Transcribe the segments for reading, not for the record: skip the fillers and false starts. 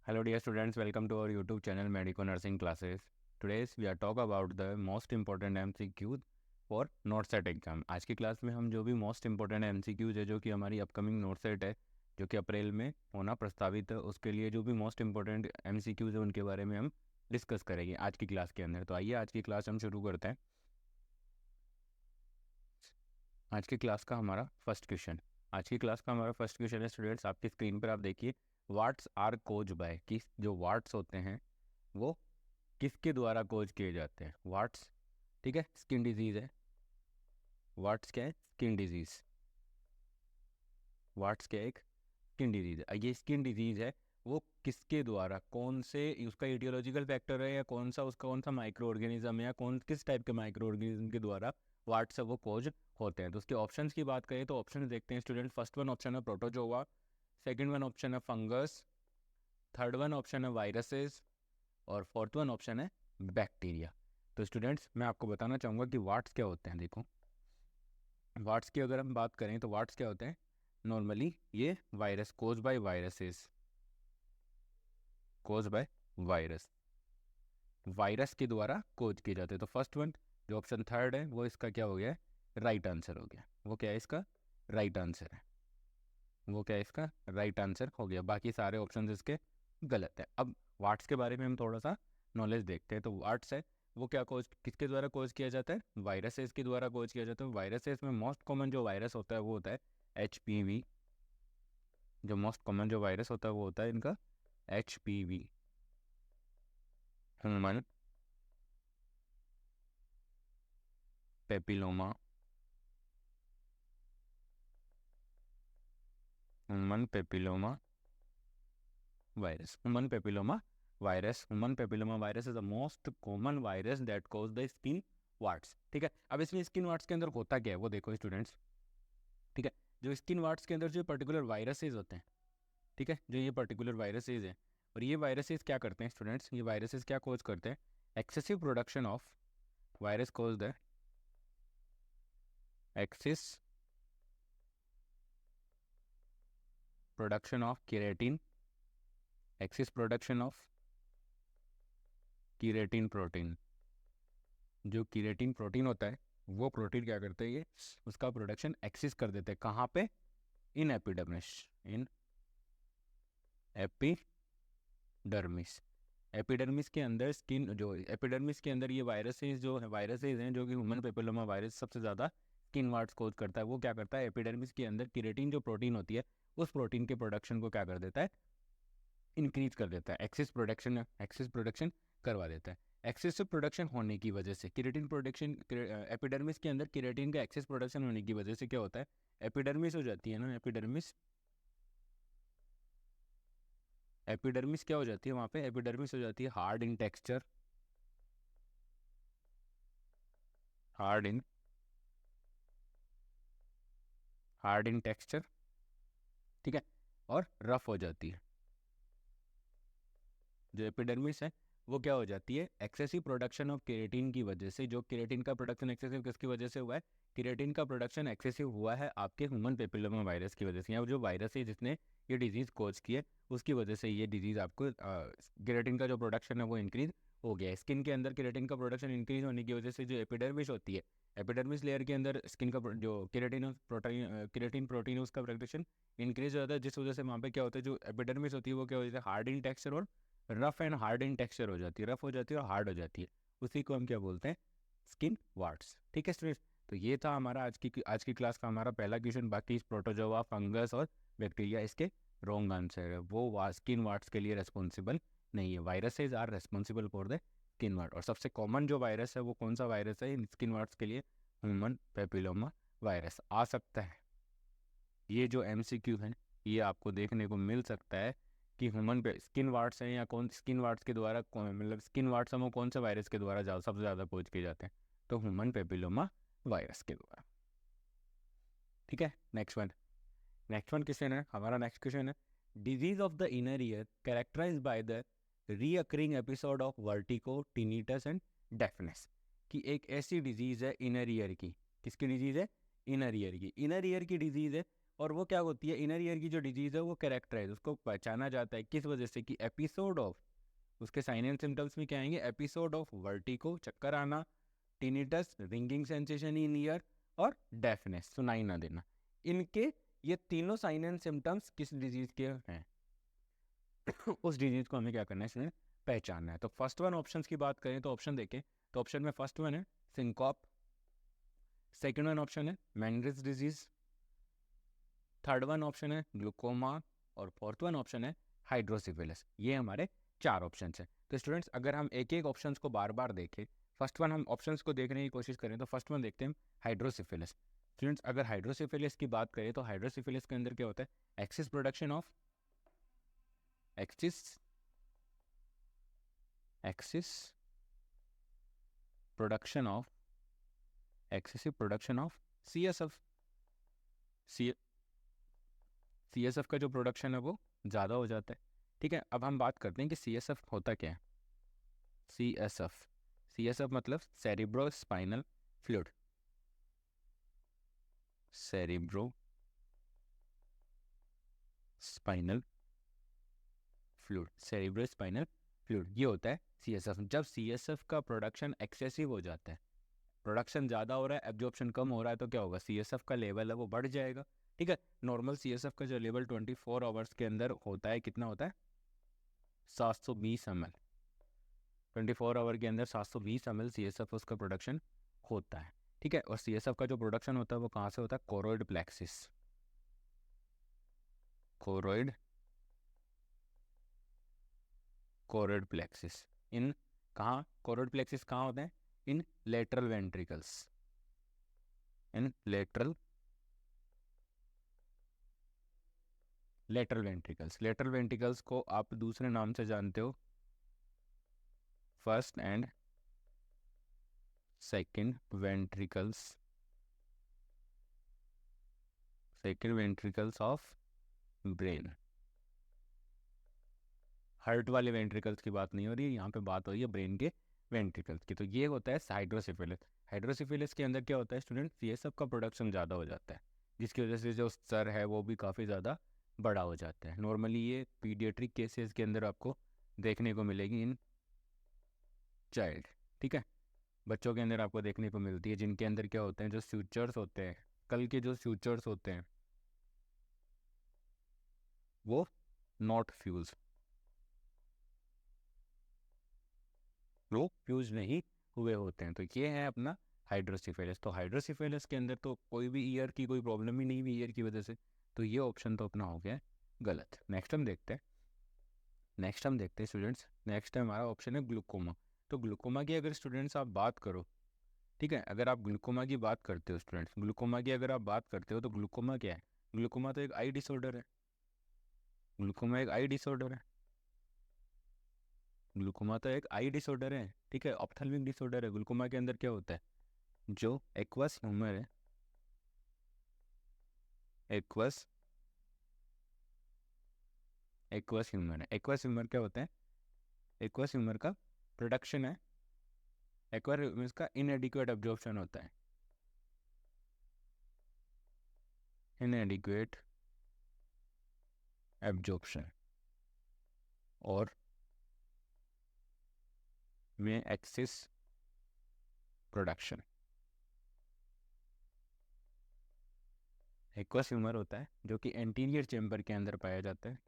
Hello dear students, welcome to our YouTube channel Medico Nursing Classes. Today we are talk about the most important MCQ for NORCET exam. आज की class में हम जो भी most important MCQs है जो कि हमारी अपकमिंग NORCET है जो कि अप्रैल में होना प्रस्तावित है, उसके लिए जो भी मोस्ट इंपॉर्टेंट MCQs है उनके बारे में हम डिस्कस करेंगे आज की क्लास के अंदर। तो आइए आज की क्लास हम शुरू करते हैं। आज की क्लास का हमारा फर्स्ट क्वेश्चन है स्टूडेंट्स, आपकी स्क्रीन पर आप देखिए। वाट्स आर कोज बाय, कि जो वाट्स होते हैं वो किसके द्वारा कोज किए जाते हैं। वाट्स, ठीक है, स्किन डिजीज है। वाट्स क्या है? Skin disease. वाट्स क्या है? एक स्किन डिजीज है। ये स्किन डिजीज है वो किसके द्वारा, कौन से, उसका इटियोलॉजिकल फैक्टर है या कौन सा माइक्रो ऑर्गेनिज्म है या किस टाइप के माइक्रो ऑर्गेनिज्म के द्वारा वाट्स है वो कोज होते हैं। तो उसके ऑप्शंस की बात करें तो ऑप्शन देखते हैं स्टूडेंट। फर्स्ट वन ऑप्शन है प्रोटोजोआ, सेकंड वन ऑप्शन है फंगस, थर्ड वन ऑप्शन है वायरसेस और फोर्थ वन ऑप्शन है बैक्टीरिया। तो स्टूडेंट्स मैं आपको बताना चाहूँगा कि वाट्स क्या होते हैं। देखो, वाट्स की अगर हम बात करें तो वाट्स क्या होते हैं। नॉर्मली ये virus cause by viruses, cause by virus के द्वारा कोज किए जाते हैं। तो फर्स्ट वन जो ऑप्शन थर्ड है वो इसका क्या हो गया है? राइट आंसर हो गया। वो क्या है? इसका राइट आंसर है। वो क्या है? इसका राइट आंसर हो गया। बाकी सारे ऑप्शन इसके गलत है। अब वाट्स के बारे में हम थोड़ा सा नॉलेज देखते हैं। तो वाट्स है वो क्या कोज, किसके द्वारा कोज किया जाता है? वायरसेस के द्वारा कोज किया जाता है। वायरसेस में मोस्ट कॉमन जो वायरस होता है वो होता है HPV। जो मोस्ट कॉमन जो वायरस होता है वो होता है इनका HPV, human papilloma virus. Human papilloma virus is the most common virus that cause the skin warts. ठीक है, अब इसमें स्किन वार्ट्स के अंदर होता क्या है वो देखो स्टूडेंट्स। ठीक है, जो स्किन वार्ट्स के अंदर जो पर्टिकुलर वायरसेस होते हैं, ठीक है, जो ये पर्टिकुलर वायरसेस हैं, और ये वायरसेस क्या करते हैं स्टूडेंट्स, ये वायरसेस क्या कॉज करते हैं? Excessive production of virus cause the excess production of keratin, excess production of keratin protein. जो कीरेटिन प्रोटीन होता है वो प्रोटीन क्या करते हैं, ये उसका प्रोडक्शन एक्सेस कर देते हैं। कहाँ पे? इन एपिडर्मिस, इन एपिडर्मिस। एपिडर्मिस के अंदर स्किन, जो एपिडर्मिस के अंदर ये वायरसेस हैं जो कि ह्यूमन पेपिलोमा वायरस सबसे ज़्यादा स्किन वार्ट्स कोज करता है। वो क्या करता है? एपिडर्मिस के अंदर कीरेटिन जो प्रोटीन होती है उस प्रोटीन के प्रोडक्शन को क्या कर देता है? इंक्रीज कर देता है। एक्सेस प्रोडक्शन करवा देता है। एक्सेसिव प्रोडक्शन होने की वजह से केराटिन प्रोडक्शन, एपिडर्मिस के अंदर केराटिन का एक्सेस प्रोडक्शन होने की वजह से क्या होता है? एपिडर्मिस हो जाती है ना, एपिडर्मिस क्या हो जाती है वहाँ पे? एपिडर्मिस हो जाती है hard in texture, hard in hard in texture, ठीक है, और रफ हो जाती है। जो एपिडर्मिस है वो क्या हो जाती है? एक्सेसिव प्रोडक्शन ऑफ केराटिन की वजह से। जो केराटिन का प्रोडक्शन एक्सेसिव किसकी वजह से हुआ है? केराटिन का प्रोडक्शन एक्सेसिव हुआ है आपके ह्यूमन पेपिलोमा वायरस की वजह से, या जो वायरस है जिसने ये डिजीज़ कोज की है उसकी वजह से ये डिजीज़ आपको, केराटिन का जो प्रोडक्शन है वो इंक्रीज हो गया है। स्किन के अंदर केराटिन का प्रोडक्शन इंक्रीज होने की वजह से जो एपिडर्मिस होती है, एपिडर्मिस लेयर के अंदर स्किन का जो केराटिन प्रोटीन उसका प्रोडक्शन इंक्रीज हो जाता है, जिस वजह से वहाँ पे क्या होता है, जो एपिडर्मिस होती है वो क्या हो जाता है? हार्ड इन टेक्सचर और rough and hard in texture हो जाती है, रफ हो जाती है और हार्ड हो जाती है। उसी को हम क्या बोलते हैं? Skin warts. ठीक है स्टूडेंट्स, तो ये था हमारा आज की क्लास का हमारा पहला क्वेश्चन। बाकी प्रोटोजोआ, फंगस और बैक्टीरिया इसके रॉन्ग आंसर है। वो स्किन वार्ट्स के लिए रेस्पॉन्सिबल नहीं है। Viruses are responsible for the skin wart. और सबसे कॉमन जो वायरस है वो कौन सा वायरस है इन स्किन वार्ट्स के लिए? ह्यूमन पेपिलोमा वायरस आ सकता है। ये जो MCQ है ये आपको देखने को मिल सकता है कि ह्यूमन पे स्किन वार्ट्स हैं या कौन स्किन वार्ट्स के द्वारा, मतलब स्किन वार्ट्स हम कौन से वायरस के द्वारा सबसे ज़्यादा खोज किए जाते हैं? तो ह्यूमन पेपिलोमा वायरस के द्वारा। ठीक है, नेक्स्ट वन क्वेश्चन है हमारा। नेक्स्ट क्वेश्चन है, disease of the inner ear characterise by the recurring episode of vertigo, tinnitus and deafness. कि एक ऐसी डिजीज है इनर ईयर की, किसकी डिजीज है? इनर ईयर की डिजीज है और वो क्या होती है, इनर ईयर की जो डिजीज़ है वो कैरेक्टराइज, उसको पहचाना जाता है किस वजह से कि एपिसोड ऑफ, उसके साइन एंड सिम्टम्स में क्या आएंगे, एपिसोड ऑफ वर्टिगो, चक्कर आना, tinnitus, ringing sensation in year, और डेफनेस, सुनाई ना देना। इनके ये तीनों साइन एंड सिम्टम्स किस डिजीज़ के हैं उस डिजीज़ को हमें क्या करना है स्टूडेंट, पहचानना है। तो फर्स्ट वन ऑप्शंस की बात करें तो ऑप्शन देखें तो ऑप्शन में फर्स्ट वन है सिंकॉप, सेकंड वन ऑप्शन है मैंड्रिस डिजीज, थर्ड वन ऑप्शन है ग्लूकोमा, और फोर्थ वन ऑप्शन है हाइड्रोसिफिलिस। ये हमारे चार ऑप्शन हैं। तो स्टूडेंट्स अगर हम एक एक ऑप्शन को बार बार देखें, फर्स्ट वन हम ऑप्शंस को देखने की कोशिश करें तो फर्स्ट वन देखते हैं हाइड्रोसिफिलिस। स्टूडेंट्स अगर हाइड्रोसिफिलिस की बात करें तो हाइड्रोसिफिलिस के अंदर क्या होता है, axis production of axis production of excessive production of CSF। CSF का जो प्रोडक्शन है वो ज़्यादा हो जाता है। ठीक है, अब हम बात करते हैं कि CSF होता क्या है। CSF मतलब cerebro spinal fluid, cerebro spinal fluid, cerebro spinal fluid, ये होता है CSF। जब CSF का प्रोडक्शन एक्सेसिव हो जाता है, प्रोडक्शन ज़्यादा हो रहा है, एब्जॉर्प्शन कम हो रहा है, तो क्या होगा, CSF का लेवल है वो बढ़ जाएगा। ठीक है, नॉर्मल CSF का जो लेवल 24 आवर्स के अंदर होता है, कितना होता है, 720 ml। 24 आवर के अंदर 720 ml CSF उसका प्रोडक्शन होता है। ठीक है, और CSF का जो प्रोडक्शन होता है वो कहाँ से होता है, कोरोइड प्लेक्सिस, कोरोइड प्लेक्सिस। इन कहाँ, कोरोइड प्लेक्सिस कहाँ होते हैं, इन लेटरल वेंट्रिकल्स, इन लेटरल वेंट्रिकल्स को आप दूसरे नाम से जानते हो, first and second ventricles of brain. Heart वाले वेंट्रिकल्स की बात नहीं हो रही है यहाँ पे, बात हो रही है ब्रेन के वेंट्रिकल्स की। तो ये होता है हाइड्रोसिफिलिस। हाइड्रोसिफिलिस के अंदर क्या होता है स्टूडेंट, CSF का प्रोडक्शन ज़्यादा हो जाता है, जिसकी वजह से जो सर है वो भी काफ़ी ज़्यादा बड़ा हो जाता है। नॉर्मली ये पीडियाट्रिक केसेस के अंदर आपको देखने को मिलेगी इन चाइल्ड। ठीक है, बच्चों के अंदर आपको देखने को मिलती है, जिनके अंदर क्या होते हैं, जो फ्यूचर्स होते हैं, कल के जो फ्यूचर्स होते हैं वो नॉट फ्यूज, वो फ्यूज नहीं हुए होते हैं। तो ये है अपना हाइड्रोसिफेलिस। तो हाइड्रोसिफेलिस के अंदर तो कोई भी ईयर की कोई प्रॉब्लम ही नहीं हुई ईयर की वजह से, तो ये ऑप्शन तो अपना हो गया गलत। नेक्स्ट हम देखते हैं स्टूडेंट्स, नेक्स्ट हमारा ऑप्शन है ग्लूकोमा। तो ग्लूकोमा की अगर स्टूडेंट्स आप बात करो, ठीक है, अगर आप ग्लूकोमा की बात करते हो स्टूडेंट्स, ग्लूकोमा की अगर आप बात करते हो तो ग्लूकोमा क्या है, ग्लूकोमा तो एक आई डिसऑर्डर है, ग्लूकोमा एक आई डिसऑर्डर है, ग्लूकोमा तो एक आई डिसऑर्डर है। ठीक है, ऑप्थेल्मिक डिसऑर्डर है। ग्लूकोमा के अंदर क्या होता है, जो एक्वस ह्यूमर है, एक्वस ह्यूमर क्या होता है, एक्वस ह्यूमर का प्रोडक्शन है, एक्वस ह्यूमर का इनएडिक्वेट एब्जॉर्प्शन होता है, इनएडिक्वेट एब्जॉर्प्शन, और में एक्सिस प्रोडक्शन। एक्वस ह्यूमर होता है जो कि एंटीरियर चेम्बर के अंदर पाया जाता है,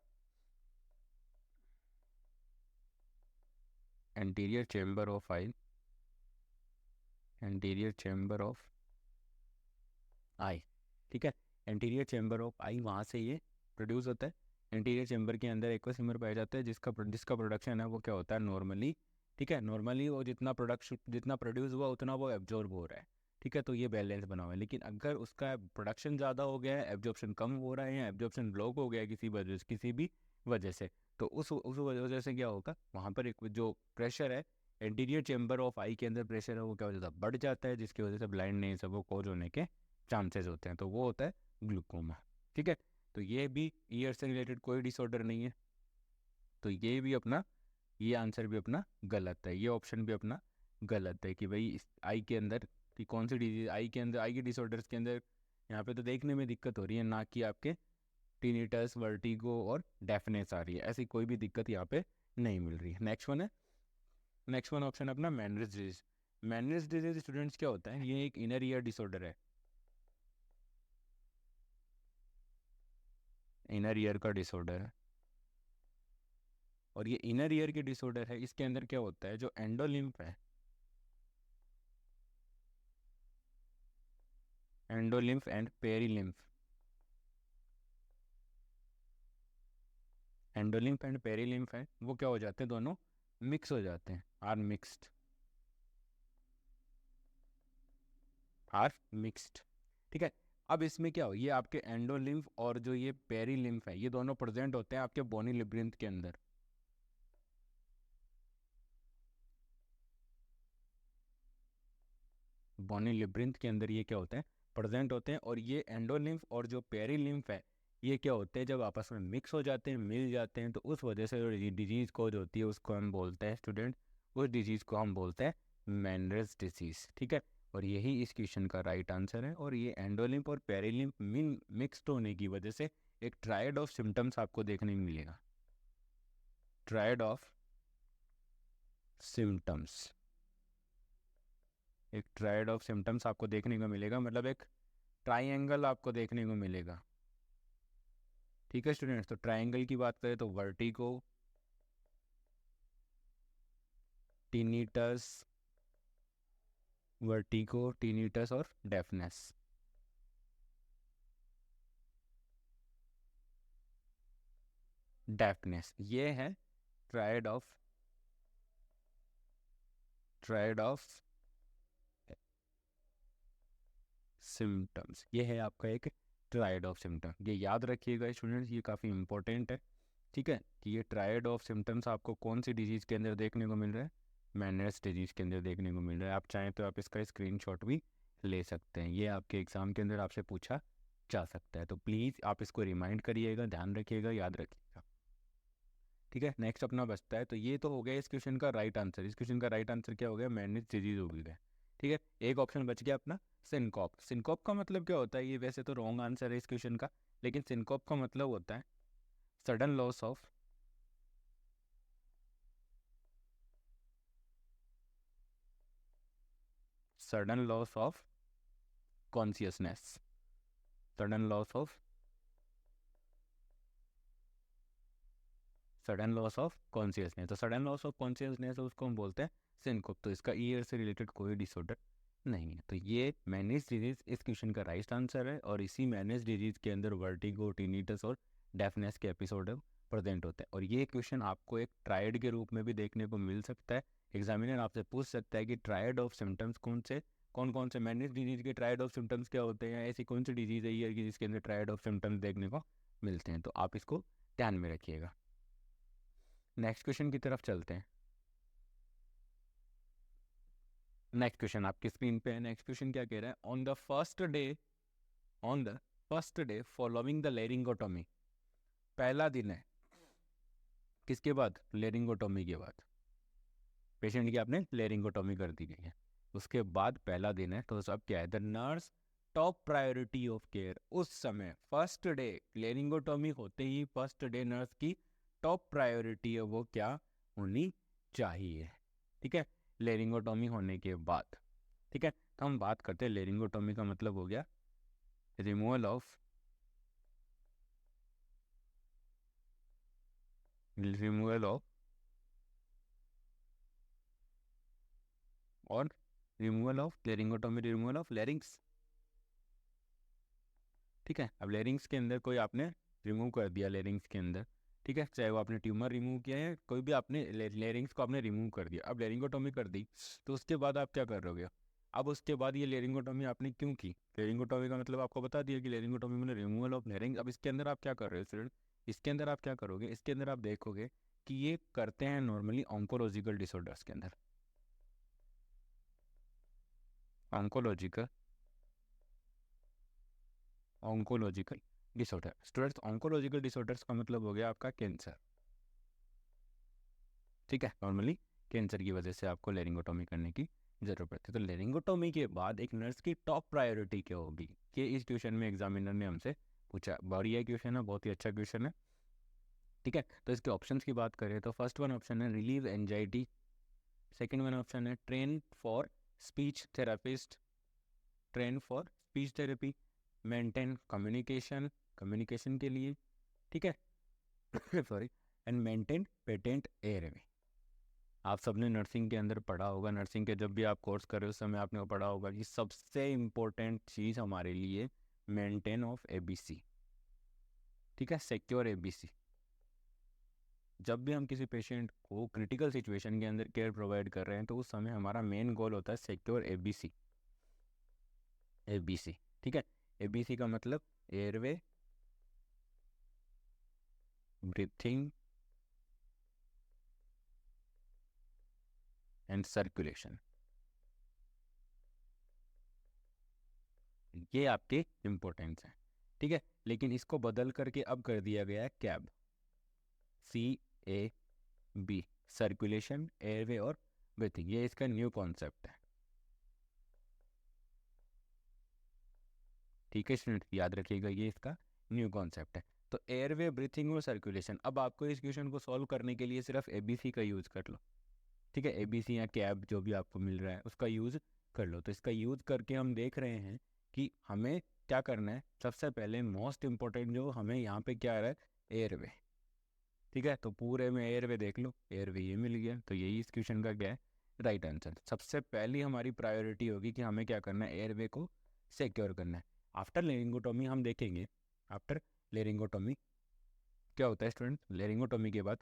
anterior chamber of eye, anterior chamber of eye. ठीक है, एंटीरियर चेम्बर ऑफ आई, वहाँ से ये प्रोड्यूस होता है। एंटीरियर चेम्बर के अंदर एक्वस ह्यूमर पाया जाता है, जिसका प्रोडक्शन है वो क्या होता है नॉर्मली। ठीक है, नॉर्मली वो जितना प्रोड्यूस हुआ उतना वो एब्जॉर्ब हो रहा है। ठीक है, तो ये बैलेंस बना हुआ है। लेकिन अगर उसका प्रोडक्शन ज़्यादा हो गया है, एब्जॉर्प्शन कम हो रहा है, या एब्जॉर्प्शन ब्लॉक हो गया है किसी भी वजह से, तो उस वजह से क्या होगा, वहाँ पर एक जो प्रेशर है एंटीरियर चेम्बर ऑफ आई के अंदर, प्रेशर है वो क्या हो जाता है, बढ़ जाता है, जिसकी वजह से ब्लाइंडनेस है वो कॉज होने के चांसेस होते हैं। तो वो होता है ग्लूकोमा। ठीक है, तो ये भी ईयर से रिलेटेड कोई डिसऑर्डर नहीं है, तो ये आंसर भी अपना गलत है, ये ऑप्शन भी अपना गलत है कि भाई इस आई के अंदर कि कौन सी डिजीज, आई के अंदर, आई के डिसऑर्डर्स के अंदर यहाँ पे तो देखने में दिक्कत हो रही है, ना कि आपके टिनिटस, वर्टिगो और डेफनेस आ रही है। ऐसी कोई भी दिक्कत यहाँ पे नहीं मिल रही है। नेक्स्ट वन ऑप्शन अपना मैनरिज डिजीज। मैनरिज डिजीज स्टूडेंट्स क्या होता है? ये एक इनर ईयर डिसऑर्डर है, इनर ईयर का डिसऑर्डर है। और ये इनर ईयर के डिसऑर्डर है, इसके अंदर क्या होता है, जो एंडोलिम्फ है, एंडोलिम्फ एंड पेरीलिम्फ, एंडोलिम्फ एंड पेरीलिम्फ है, वो क्या हो जाते हैं, दोनों मिक्स हो जाते हैं, आर मिक्स्ड, आर मिक्स्ड। ठीक है। अब इसमें क्या हो, ये आपके एंडोलिम्फ और जो ये पेरीलिम्फ है, ये दोनों प्रेजेंट होते हैं आपके बोनी लिब्रिंथ के अंदर। बोनी लिब्रिंथ के अंदर ये क्या होते हैं, प्रेजेंट होते हैं। और ये एंडोलिम्फ और जो पेरीलिम्फ है, ये क्या होते हैं, जब आपस में मिक्स हो जाते हैं, मिल जाते हैं, तो उस वजह से जो डिजीज़ कोज होती है उसको हम बोलते हैं स्टूडेंट, उस डिजीज़ को हम बोलते हैं मेनरेस डिजीज़। ठीक है। और यही इस क्वेश्चन का राइट आंसर है। और ये एंडोलिम्फ और पेरीलिम्फ मिक्सड होने की वजह से एक ट्रायड ऑफ सिम्टम्स आपको देखने में मिलेगा, ट्रायड ऑफ सिम्टम्स, एक ट्रायड ऑफ सिम्टम्स आपको देखने को मिलेगा, मतलब एक ट्राइंगल आपको देखने को मिलेगा। ठीक है स्टूडेंट्स, तो ट्राइंगल की बात करें तो वर्टिगो, टिनिटस, वर्टिगो, टिनिटस और डेफनेस। डेफनेस ये है ट्रायड ऑफ सिम्टम्स, ये है आपका एक ट्रायड ऑफ सिम्टम। ये याद रखिएगा स्टूडेंट्स, ये काफ़ी इंपॉर्टेंट है। ठीक है, कि ये ट्रायड ऑफ सिम्टम्स आपको कौन सी डिजीज़ के अंदर देखने को मिल रहा है, मैनर्स डिजीज़ के अंदर देखने को मिल रहा है। आप चाहें तो आप इसका स्क्रीनशॉट भी ले सकते हैं, ये आपके एग्ज़ाम के अंदर आपसे पूछा जा सकता है। तो प्लीज़ आप इसको रिमाइंड करिएगा, ध्यान रखिएगा, याद रखिएगा। ठीक है, नेक्स्ट अपना बचता है, तो ये तो हो गया इस क्वेश्चन का राइट आंसर। इस क्वेश्चन का राइट आंसर क्या हो गया, मैनर्स डिजीज़ हो गया। ठीक है, एक ऑप्शन बच गया अपना सिनकॉप। सिनकॉप का मतलब क्या होता है, ये वैसे तो रॉन्ग आंसर है इस क्वेश्चन का, लेकिन सिनकॉप का मतलब होता है sudden loss of sudden loss of consciousness, sudden loss of sudden loss of consciousness. तो सडन लॉस ऑफ कॉन्शियसनेस उसको हम बोलते हैं सिनकोप। तो इसका ईयर से रिलेटेड कोई डिसऑर्डर नहीं है। तो ये मैनेज डिजीज इस क्वेश्चन का राइट आंसर है। और इसी मैनेज डिजीज के अंदर वर्टिगो, टिनिटस और डेफनेस के एपिसोड प्रेजेंट होते हैं। और ये क्वेश्चन आपको एक ट्रायड के रूप में भी देखने को मिल सकता है। एग्जामिनर आपसे पूछ सकता है कि ट्रायड ऑफ सिम्टम्स कौन कौन से मैनेज डिजीज के ट्रायड ऑफ सिम्टम्स क्या होते हैं, ऐसी कौन सी डिजीज है ये कि जिसके अंदर ट्रायड ऑफ सिम्टम्स देखने को मिलते हैं। तो आप इसको ध्यान में रखिएगा। नेक्स्ट क्वेश्चन की तरफ चलते हैं। नेक्स्ट क्वेश्चन आपकी स्क्रीन पे है। नेक्स्ट क्वेश्चन क्या कह रहा है, on the first day following the laryngotomy. पहला दिन है किसके बाद, लेरिंगोटोमी के बाद, पेशेंट की आपने लेरिंगोटोमी कर दी गई है, उसके बाद पहला दिन है। तो अब क्या है, the nurse top priority of care. उस समय फर्स्ट डे लेरिंगोटोमी होते ही फर्स्ट डे नर्स की टॉप प्रायोरिटी है वो क्या होनी चाहिए। ठीक है, लेरिंगोटोमी होने के बाद। ठीक है, तो हम बात करते हैं लेरिंगोटोमी का मतलब हो गया रिमूवल ऑफ और removal of laryngotomy, removal of larynx. ठीक है, अब लेरिंग्स के अंदर कोई आपने रिमूव कर दिया लेरिंग्स के अंदर। ठीक है, चाहे वो आपने ट्यूमर रिमूव किया है, कोई भी आपने लेरिंग्स को आपने रिमूव कर दिया, अब लेरिंगोटोमी कर दी, तो उसके बाद आप क्या कर रहे हो। अब उसके बाद ये लेरिंगोटोमी आपने क्यों की, लेरिंगोटोमी का मतलब आपको बता दिया कि लेरिंगोटोमी में रिमूवल ऑफ लेरिंग। अब इसके अंदर आप क्या कर रहे हो स्टूडेंट, इसके अंदर आप क्या करोगे, इसके अंदर आप देखोगे कि ये करते हैं नॉर्मली ऑन्कोलॉजिकल डिसऑर्डर्स के अंदर, oncological oncological disorder. Students, oncological disorders का मतलब हो गया आपका कैंसर। ठीक है, नॉर्मली कैंसर की वजह से आपको लेरिंगोटोमी करने की जरूरत पड़ती है। तो लेरिंगोटोमी के बाद एक नर्स की टॉप प्रायोरिटी क्या होगी, ये इस क्वेश्चन में एग्जामिनर ने हमसे पूछा। बढ़िया क्वेश्चन है, बहुत ही अच्छा क्वेश्चन है। ठीक है, तो इसके ऑप्शंस की बात करें तो फर्स्ट वन ऑप्शन है relieve anxiety, second one option है train for speech therapist, train for speech therapy, maintain communication, communication के लिए, ठीक है sorry, and maintain patent airway. आप सबने नर्सिंग के अंदर पढ़ा होगा, नर्सिंग के जब भी आप कोर्स कर रहे हो उस समय आपने पढ़ा होगा कि सबसे इम्पोर्टेंट चीज़ हमारे लिए मेंटेन ऑफ एबीसी, ठीक है, सिक्योर एबीसी। जब भी हम किसी पेशेंट को क्रिटिकल सिचुएशन के अंदर केयर प्रोवाइड कर रहे हैं तो उस समय हमारा मेन गोल होता है सिक्योर एबीसी, एबीसी, ठीक है। एबीसी का मतलब एयरवे, ब्रीथिंग एंड सर्कुलेशन, ये आपके इम्पोर्टेंस हैं, ठीक है। लेकिन इसको बदल करके अब कर दिया गया है कैब, CAB, सर्कुलेशन, एयरवे और ब्रीथिंग, ये इसका न्यू कॉन्सेप्ट है, ठीक है स्टूडेंट, याद रखिएगा ये इसका न्यू कॉन्सेप्ट है। तो एयरवे, ब्रीथिंग और सर्कुलेशन, अब आपको इस क्वेश्चन को सॉल्व करने के लिए सिर्फ एबीसी का यूज़ कर लो, ठीक है। एबीसी या कैब जो भी आपको मिल रहा है उसका यूज़ कर लो। तो इसका यूज़ करके हम देख रहे हैं कि हमें क्या करना है। सबसे पहले मोस्ट इम्पोर्टेंट जो हमें यहाँ पे क्या आ रहा है, एयरवे, ठीक है। तो पूरे में एयरवे देख लो, एयरवे ये मिल गया, तो यही इस क्वेश्चन का क्या है, राइट आंसर। सबसे पहली हमारी प्रायोरिटी होगी कि हमें क्या करना है, एयरवे को सिक्योर करना है। आफ्टर लेरिंगोटोमी हम देखेंगे, आफ्टर लेरिंगोटोमी क्या होता है स्टूडेंट, लेरिंगोटोमी के बाद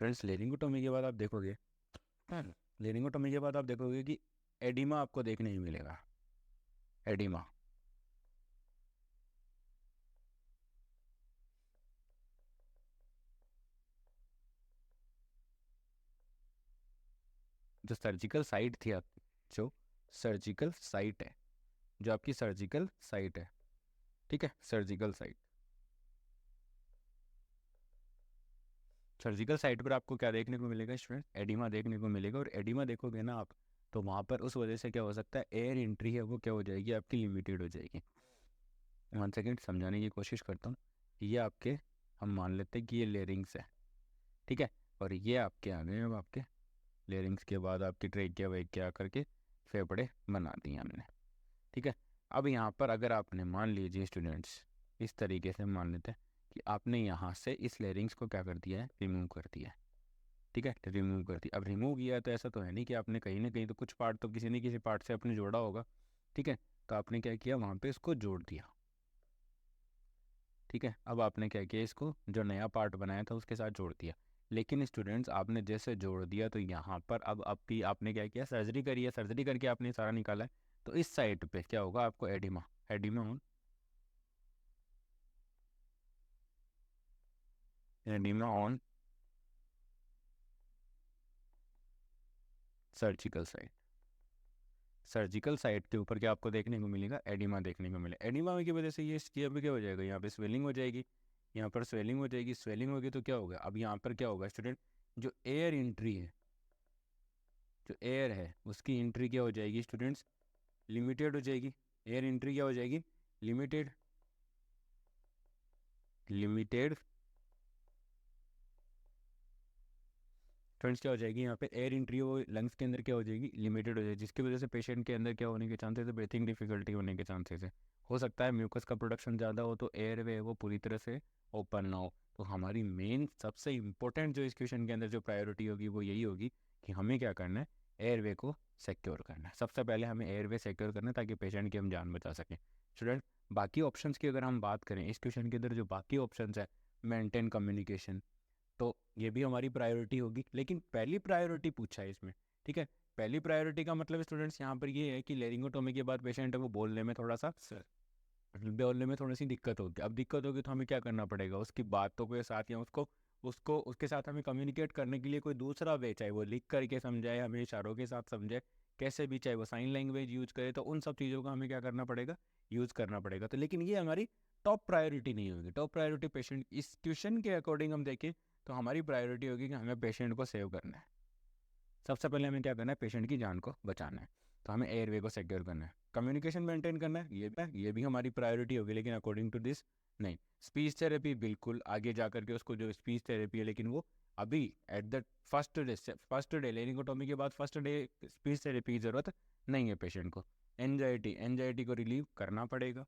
फ्रेंड्स, लेरिंगोटोमी के बाद आप देखोगे, लेरिंगोटोमी के बाद आप देखोगे कि एडिमा आपको देखने ही मिलेगा, एडिमा। जो सर्जिकल साइट थी आप, जो सर्जिकल साइट है, जो आपकी सर्जिकल साइट है, ठीक है, सर्जिकल साइट, सर्जिकल साइट पर आपको क्या देखने को मिलेगा स्टूडेंट, एडिमा देखने को मिलेगा। और एडिमा देखोगे ना आप, तो वहाँ पर उस वजह से क्या हो सकता है, एयर एंट्री है वो क्या हो जाएगी, आपकी लिमिटेड हो जाएगी। 1 सेकेंड समझाने की कोशिश करता हूँ। ये आपके, हम मान लेते हैं कि ये लेरिंग्स है, ठीक है, और ये आपके आ गए, अब आपके लेरिंग्स के बाद आपकी ट्रेकिया वेकिया करके फेफड़े बना दिए हमने, ठीक है। अब यहाँ पर अगर आपने मान लीजिए स्टूडेंट्स, इस तरीके से मान लेते हैं कि आपने यहाँ से इस लेरिंग्स को क्या कर दिया है, रिमूव कर दिया है, ठीक है, रिमूव कर दिया। अब रिमूव किया है तो ऐसा तो है नहीं कि आपने कहीं ना कहीं तो कुछ पार्ट तो किसी न किसी पार्ट से आपने जोड़ा होगा, ठीक है। तो आपने क्या किया, वहाँ पे इसको जोड़ दिया, ठीक है। अब आपने क्या किया, इसको जो नया पार्ट बनाया था उसके साथ जोड़ दिया। लेकिन स्टूडेंट्स आपने जैसे जोड़ दिया तो यहाँ पर अब आपकी, आपने क्या किया, सर्जरी करी है, सर्जरी करके आपने सारा निकाला है। तो इस साइड पे क्या होगा, आपको oedema, oedema on, oedema on surgical side, surgical side के ऊपर क्या आपको देखने को मिलेगा, एडिमा देखने को मिलेगा। एडिमा की वजह से ये यहाँ पे क्या हो जाएगा, यहाँ पे स्वेलिंग हो जाएगी, यहाँ पर स्वेलिंग हो जाएगी, स्वेलिंग होगी तो क्या होगा, अब यहाँ पर क्या होगा स्टूडेंट, जो एयर एंट्री है, जो एयर है उसकी एंट्री क्या हो जाएगी स्टूडेंट्स, लिमिटेड हो जाएगी। एयर एंट्री क्या हो जाएगी, लिमिटेड, लिमिटेड फ्रेंड्स, क्या हो जाएगी यहाँ पे, एयर एंट्री वो लंग्स के अंदर क्या हो जाएगी, लिमिटेड हो जाएगी, जिसकी वजह से पेशेंट के अंदर क्या होने के चांसेस है, ब्रीथिंग डिफिकल्टी होने के चांसेस है। हो सकता है म्यूकस का प्रोडक्शन ज़्यादा हो तो एयर वे वो पूरी तरह से ओपन ना हो। तो हमारी मेन सबसे इंपॉर्टेंट जो इस क्वेश्चन के अंदर जो प्रायोरिटी होगी वो यही होगी कि हमें क्या करना है, एयरवे को सिक्योर करना है। सबसे पहले हमें एयरवे सिक्योर करना है ताकि पेशेंट की हम जान बचा सकें। स्टूडेंट, बाकी ऑप्शंस की अगर हम बात करें, इस क्वेश्चन के अंदर जो बाकी ऑप्शंस है, मेंटेन कम्युनिकेशन, तो ये भी हमारी प्रायोरिटी होगी। लेकिन पहली प्रायोरिटी पूछा है इसमें, ठीक है। पहली प्रायोरिटी का मतलब स्टूडेंट्स यहाँ पर ये है कि लेरिंगोटोमी के बाद पेशेंट को बोलने में थोड़ा सा, बोलने में थोड़ी सी दिक्कत होगी। अब दिक्कत होगी तो हमें क्या करना पड़ेगा, उसकी बातों के साथ या उसको उसको उसके साथ हमें कम्युनिकेट करने के लिए कोई दूसरा वे, चाहे वो लिख करके समझाए, हमें इशारों के साथ समझाए, कैसे भी, चाहे वो साइन लैंग्वेज यूज करे, तो उन सब चीज़ों का हमें क्या करना पड़ेगा, यूज़ करना पड़ेगा। तो लेकिन ये हमारी टॉप प्रायोरिटी नहीं होगी। टॉप प्रायोरिटी पेशेंट, इस क्वेश्चन के अकॉर्डिंग हम देखें तो हमारी प्रायोरिटी होगी कि हमें पेशेंट को सेव करना है। सबसे पहले हमें क्या करना है, पेशेंट की जान को बचाना है, तो हमें एयरवे को सिक्योर करना है, कम्युनिकेशन मेंटेन करना है, ये भी हमारी प्रायोरिटी होगी। लेकिन अकॉर्डिंग टू दिस नहीं। स्पीच थेरेपी बिल्कुल आगे जा करके उसको जो स्पीच थेरेपी है, लेकिन वो अभी एट द फर्स्ट डे लेरिंगोटॉमी के बाद फर्स्ट डे स्पीच थेरेपी की ज़रूरत नहीं है पेशेंट को। एनजाइटी को रिलीव करना पड़ेगा,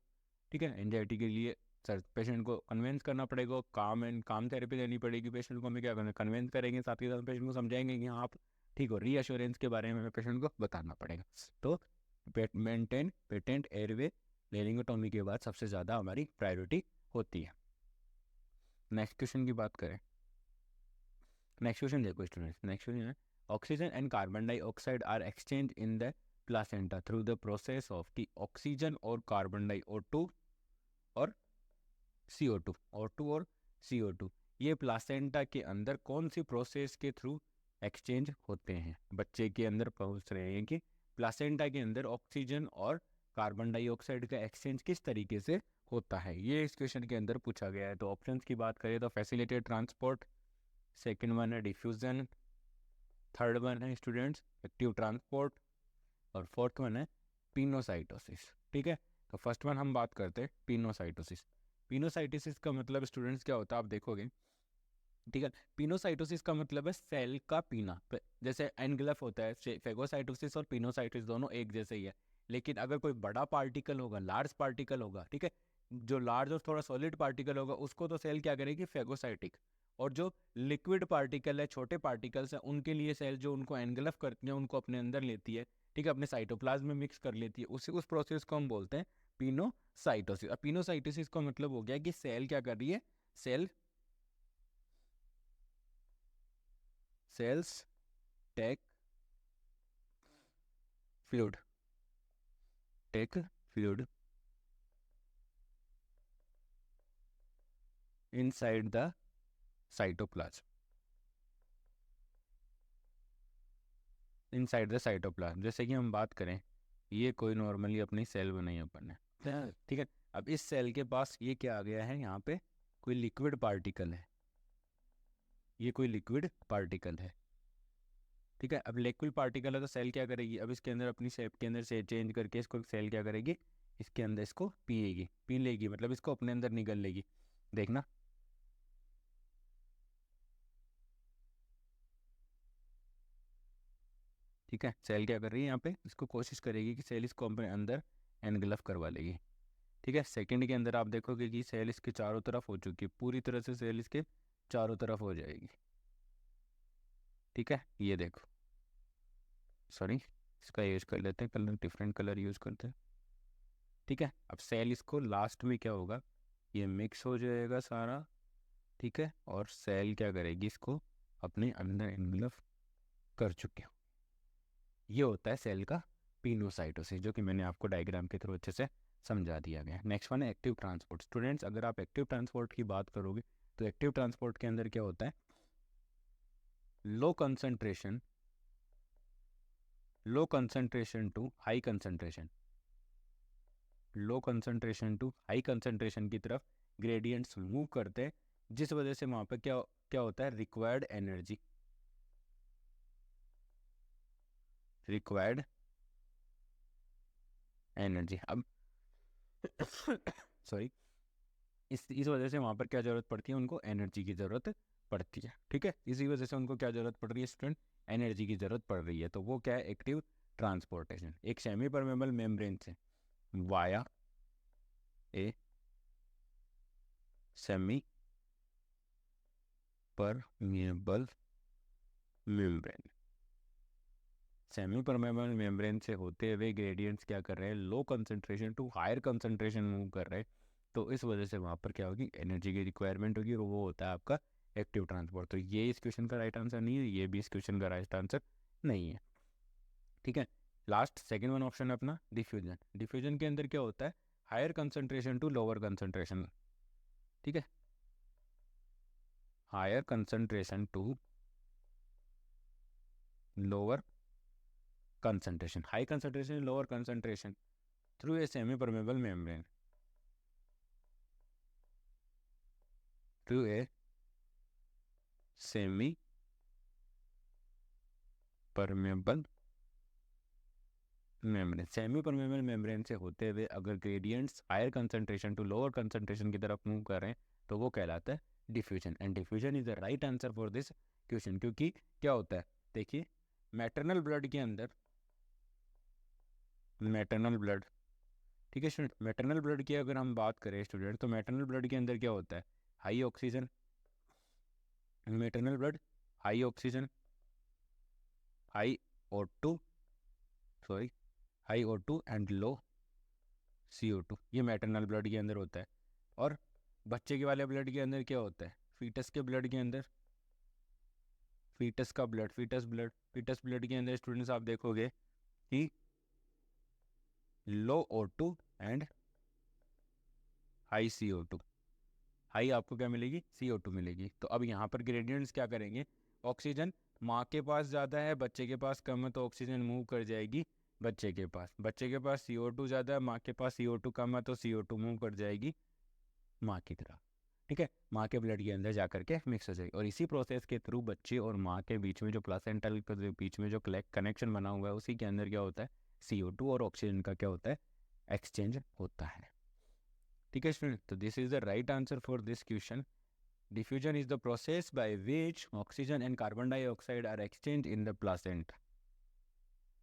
ठीक है। एनजाइटी के लिए सर पेशेंट को कन्वेंस करना पड़ेगा, काम थेरेपी देनी पड़ेगी पेशेंट को। हमें क्या करना है, कन्वेंस करेंगे, साथ ही साथ पेशेंट को समझाएंगे कि हाँ आप ठीक हो। रीअश्योरेंस के बारे में हमें पेशेंट को बताना पड़ेगा। तो मेंटेन पेटेंट एयरवे लेरिंगोटॉमी के बाद सबसे ज़्यादा हमारी प्रायोरिटी होती है। नेक्स्ट क्वेश्चन की बात करें, नेक्स्ट क्वेश्चन देखो स्टूडेंट्स, नेक्स्ट क्वेश्चन है oxygen and carbon dioxide are exchange in the placenta through the process of की ऑक्सीजन और कार्बन डाइऑक्साइड और CO2 और CO2 ये प्लासेंटा के अंदर कौन सी प्रोसेस के थ्रू एक्सचेंज होते हैं। बच्चे के अंदर पहुंच रहे हैं कि प्लासेंटा के अंदर ऑक्सीजन और कार्बन डाइऑक्साइड का एक्सचेंज किस तरीके से होता है, ये इस क्वेश्चन के अंदर पूछा गया है। तो ऑप्शंस की बात करें तो फैसिलिटेटेड ट्रांसपोर्ट, सेकंड वन है डिफ्यूजन, थर्ड वन है स्टूडेंट्स एक्टिव ट्रांसपोर्ट, और फोर्थ वन है पिनोसाइटोसिस। ठीक है, तो फर्स्ट वन हम बात करते हैं पिनोसाइटोसिस। पिनोसाइटोसिस का मतलब स्टूडेंट्स क्या होता है आप देखोगे, ठीक है। पिनोसाइटोसिस का मतलब है सेल का पीना, जैसे एनग्लफ होता है। फेगोसाइटोसिस और पिनोसाइटोसिस दोनों एक जैसे ही है, लेकिन अगर कोई बड़ा पार्टिकल होगा, लार्ज पार्टिकल होगा, ठीक है, जो लार्ज और थोड़ा सॉलिड पार्टिकल होगा उसको तो सेल क्या करेगी, फेगोसाइटिक। और जो लिक्विड पार्टिकल है, छोटे पार्टिकल्स हैं, उनके लिए सेल जो उनको एनगल्फ करती है, उनको अपने अंदर लेती है, ठीक है, अपने साइटोप्लाज्म में मिक्स कर लेती है, उस प्रोसेस को हम बोलते हैं पिनोसाइटोसिस। अब पिनोसाइटोसिस का मतलब हो गया कि सेल क्या कर रही है, cells take fluid inside the cytoplasm, inside the cytoplasm. जैसे कि हम बात करें, ये कोई नॉर्मली अपनी सेल बनाई अपन ने, ठीक है। अब इस सेल के पास ये क्या आ गया है, यहाँ पे कोई लिक्विड पार्टिकल है, ये कोई लिक्विड पार्टिकल है, ठीक है। अब लिक्विड पार्टिकल है तो सेल क्या करेगी, अब इसके अंदर अपनी शेप के अंदर से चेंज करके इसको सेल क्या करेगी, इसके अंदर इसको पी लेगी, मतलब इसको अपने अंदर निगल लेगी। देखना, ठीक है, सेल क्या कर रही है यहाँ पे, इसको कोशिश करेगी कि सेल इसको अपने अंदर एनगल्फ करवा लेगी, ठीक है। सेकंड के अंदर आप देखोगे कि सेल इसके चारों तरफ हो चुकी है, पूरी तरह से सेल इसके चारों तरफ हो जाएगी, ठीक है। ये देखो, सॉरी इसका यूज कर लेते हैं, कलर डिफरेंट कलर यूज करते हैं, ठीक है। अब सेल इसको लास्ट में क्या होगा, ये मिक्स हो जाएगा सारा, ठीक है, और सेल क्या करेगी, इसको अपने अंदर एनगल्फ कर चुके हो। ये होता है सेल का पिनोसाइटोसिस, जो कि मैंने आपको डायग्राम के थ्रू अच्छे से समझा दिया गया। नेक्स्ट वन है एक्टिव ट्रांसपोर्ट। स्टूडेंट्स अगर आप एक्टिव ट्रांसपोर्ट की बात करोगे तो एक्टिव ट्रांसपोर्ट के अंदर क्या होता है, low concentration to high concentration, low concentration to high concentration की तरफ ग्रेडियंट्स मूव करते हैं, जिस वजह से वहाँ पे क्या क्या होता है, रिक्वायर्ड एनर्जी। अब सॉरी, इस वजह से वहाँ पर क्या ज़रूरत पड़ती है, उनको एनर्जी की ज़रूरत पड़ती है, ठीक है। इसी वजह से उनको क्या ज़रूरत पड़ रही है स्टूडेंट, एनर्जी की ज़रूरत पड़ रही है। तो वो क्या है, एक्टिव ट्रांसपोर्टेशन। एक सेमी परमेबल मेम्ब्रेन से via a semi permeable membrane, semi permeable membrane से होते हुए ग्रेडियंट्स क्या कर रहे हैं, low concentration to higher concentration move कर रहे हैं, तो इस वजह से वहाँ पर क्या होगी, एनर्जी की रिक्वायरमेंट होगी, और वो होता है आपका एक्टिव ट्रांसपोर्ट। तो ये इस क्वेश्चन का राइट आंसर नहीं है, ये भी इस क्वेश्चन का राइट आंसर नहीं है, ठीक है। लास्ट सेकंड वन ऑप्शन है अपना डिफ्यूजन। डिफ्यूजन के अंदर क्या होता है, higher concentration to lower concentration, ठीक है, higher concentration to lower concentration, high concentration, lower concentration through a semi permeable membrane, to a semi permeable membrane. Semi permeable membrane से होते हुए अगर gradients higher concentration to lower concentration की तरफ move कर रहे हैं तो वो कहलाता है diffusion. And diffusion is the right answer for this question. क्योंकि क्या होता है, देखिए मैटरनल ब्लड के अंदर, मैटरनल ब्लड, ठीक है स्टूडेंट, मैटरनल ब्लड की अगर हम बात करें स्टूडेंट, तो मैटरनल ब्लड के अंदर क्या होता है, high oxygen, maternal blood high oxygen, high O2, sorry high O2 and low CO2, ये मैटरनल ब्लड के अंदर होता है। और बच्चे के वाले ब्लड के अंदर क्या होता है, फीटस के ब्लड के अंदर, फीटस का ब्लड, फीटस ब्लड के अंदर स्टूडेंट्स आप देखोगे कि लो O2 and high CO2, high आपको क्या मिलेगी, CO2 मिलेगी। तो अब यहाँ पर ग्रेडियंट्स क्या करेंगे, ऑक्सीजन माँ के पास ज़्यादा है, बच्चे के पास कम है, तो ऑक्सीजन मूव कर जाएगी बच्चे के पास। बच्चे के पास CO2 ज़्यादा है, माँ के पास CO2 कम है, तो CO2 मूव कर जाएगी माँ की तरफ, ठीक है, माँ के ब्लड के अंदर जा करके मिक्स हो जाएगी। और इसी प्रोसेस के थ्रू बच्चे और माँ के बीच में जो प्लासेंटल के बीच में जो कनेक्शन बना हुआ है, उसी के अंदर क्या होता है, CO2 और ऑक्सीजन का क्या होता है, एक्सचेंज होता है। ठीक है स्टूडेंट, तो this is the right answer for this question. Diffusion is the process by which oxygen and carbon dioxide are exchanged in the placenta.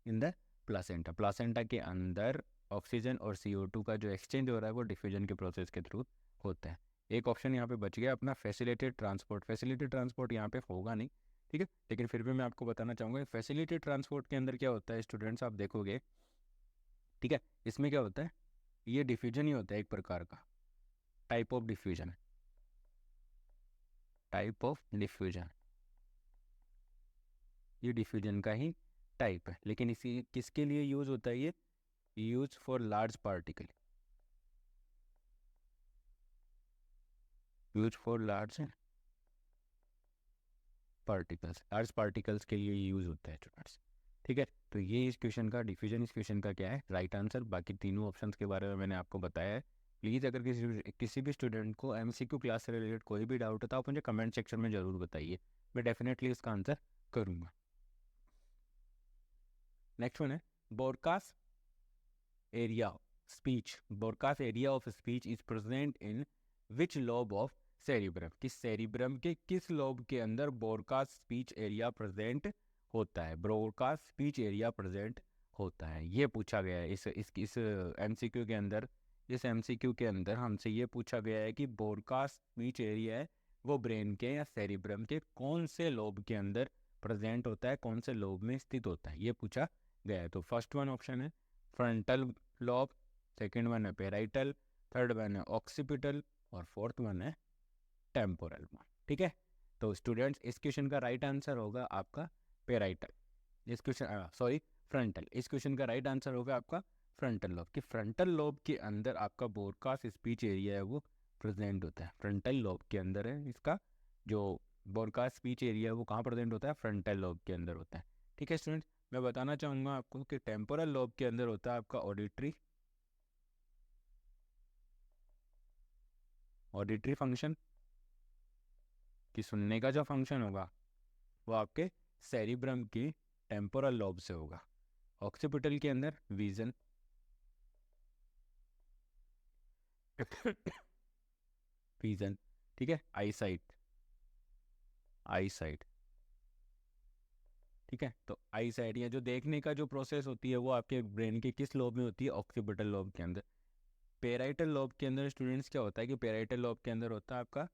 In the placenta, placenta के अंदर ऑक्सीजन और CO2 का जो एक्सचेंज हो रहा है वो डिफ्यूजन के प्रोसेस के थ्रू होता है। एक ऑप्शन यहाँ पे बच गया अपना फैसिलिटेड ट्रांसपोर्ट। फैसिलिटेड ट्रांसपोर्ट यहाँ पे होगा नहीं, ठीक है, लेकिन फिर भी मैं आपको बताना चाहूँगा फैसिलिटेड ट्रांसपोर्ट के अंदर क्या होता है स्टूडेंट्स, आप देखोगे, ठीक है, इसमें क्या होता है, ये डिफ्यूजन ही होता है एक प्रकार का, type of diffusion, type of diffusion, ये डिफ्यूजन का ही टाइप है। लेकिन इसी किसके लिए यूज होता है, ये use for large particle, use for large particles, large particles के लिए यूज होता है स्टूडेंट्स, ठीक है। तो ये इस क्वेश्चन का डिफ्यूजन, इस क्वेश्चन का क्या है राइट आंसर। बाकी तीनों ऑप्शंस के बारे में मैंने आपको बताया है। प्लीज़ अगर किसी भी स्टूडेंट को MCQ क्लास से रिलेटेड कोई भी डाउट है तो आप मुझे कमेंट सेक्शन में ज़रूर बताइए, मैं डेफिनेटली इसका आंसर करूँगा। नेक्स्ट वन है broadcast area speech, broadcast area of speech is present in which lobe of cerebrum, किस सेरिब्रम के किस लोब के अंदर ब्रॉडकास्ट स्पीच एरिया प्रेजेंट होता है, ब्रॉडकास्ट स्पीच एरिया प्रेजेंट होता है, ये पूछा गया है इस MCQ के अंदर। इस MCQ के अंदर हमसे ये पूछा गया है कि ब्रॉडकास्ट स्पीच एरिया है वो ब्रेन के या सेरिब्रम के कौन से लोब के अंदर प्रेजेंट होता है, कौन से लोब में स्थित होता है, ये पूछा गया है। तो फर्स्ट वन ऑप्शन है फ्रंटल लोब, सेकंड वन है पेराइटल, थर्ड वन है ऑक्सीपिटल और फोर्थ वन है टेम्पोरल वन, ठीक है। तो स्टूडेंट्स इस क्वेश्चन का राइट आंसर होगा आपका पेराइटल, इस क्वेश्चन सॉरी फ्रंटल, इस क्वेश्चन का राइट आंसर होगा आपका फ्रंटल लोब, कि फ्रंटल लोब के अंदर आपका ब्रॉडकास्ट स्पीच एरिया है वो प्रेजेंट होता है, फ्रंटल लोब के अंदर है इसका जो ब्रॉडकास्ट स्पीच एरिया है वो कहाँ प्रेजेंट होता है, फ्रंटल लोब के अंदर होता है, ठीक है स्टूडेंट्स। मैं बताना चाहूँगा आपको कि टेम्पोरल लोब के अंदर होता है आपका ऑडिटरी, ऑडिटरी फंक्शन, कि सुनने का जो फंक्शन होगा वो आपके सेरिब्रम की टेम्पोरल लोब से होगा। ऑक्सीपिटल के अंदर विजन, विजन, ठीक है, आई साइट, आई साइट, ठीक है। तो आई साइट या जो देखने का जो प्रोसेस होती है वो आपके ब्रेन के किस लोब में होती है, ऑक्सीपिटल लोब के अंदर। पेराइटल लोब के अंदर स्टूडेंट्स क्या होता है कि पेराइटल लोब के अंदर होता है आपका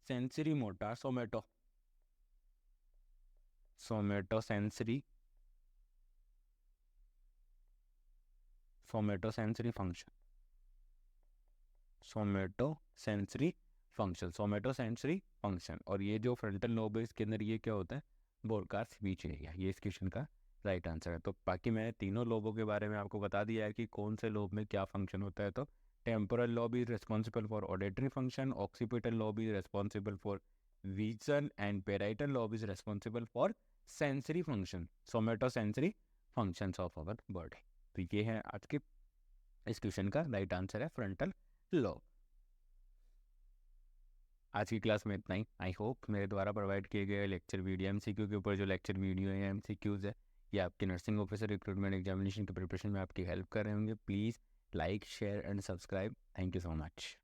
sensory motor, somato, somato sensory, somato sensory function, somato sensory function, somato sensory function. और ये जो फ्रंटल लोब है इसके अंदर ये क्या होता है, ब्रॉडकास्ट स्पीच एरिया, ये इस क्वेश्चन का राइट आंसर है। तो बाकी मैं तीनों लोबों के बारे में आपको बता दिया है कि कौन से लोब में क्या फंक्शन होता है। तो temporal lobe is responsible for auditory function, occipital lobe is responsible for vision and parietal lobe is responsible for sensory function, somato sensory functions of our body. तो ये है आज के इस क्वेश्चन का राइट आंसर है फ्रंटल लोब। आज की क्लास में इतना ही। आई होप मेरे द्वारा प्रोवाइड किए गए लेक्चर वीडियो एमसीक्यू के ऊपर जो लेक्चर वीडियो है एमसीक्यूज़ है, ये आपके नर्सिंग ऑफिसर रिक्रूटमेंट एग्जामिनेशन की प्रिपरेशन में आपकी हेल्प कर रहे होंगे। Please like share and subscribe. Thank you so much.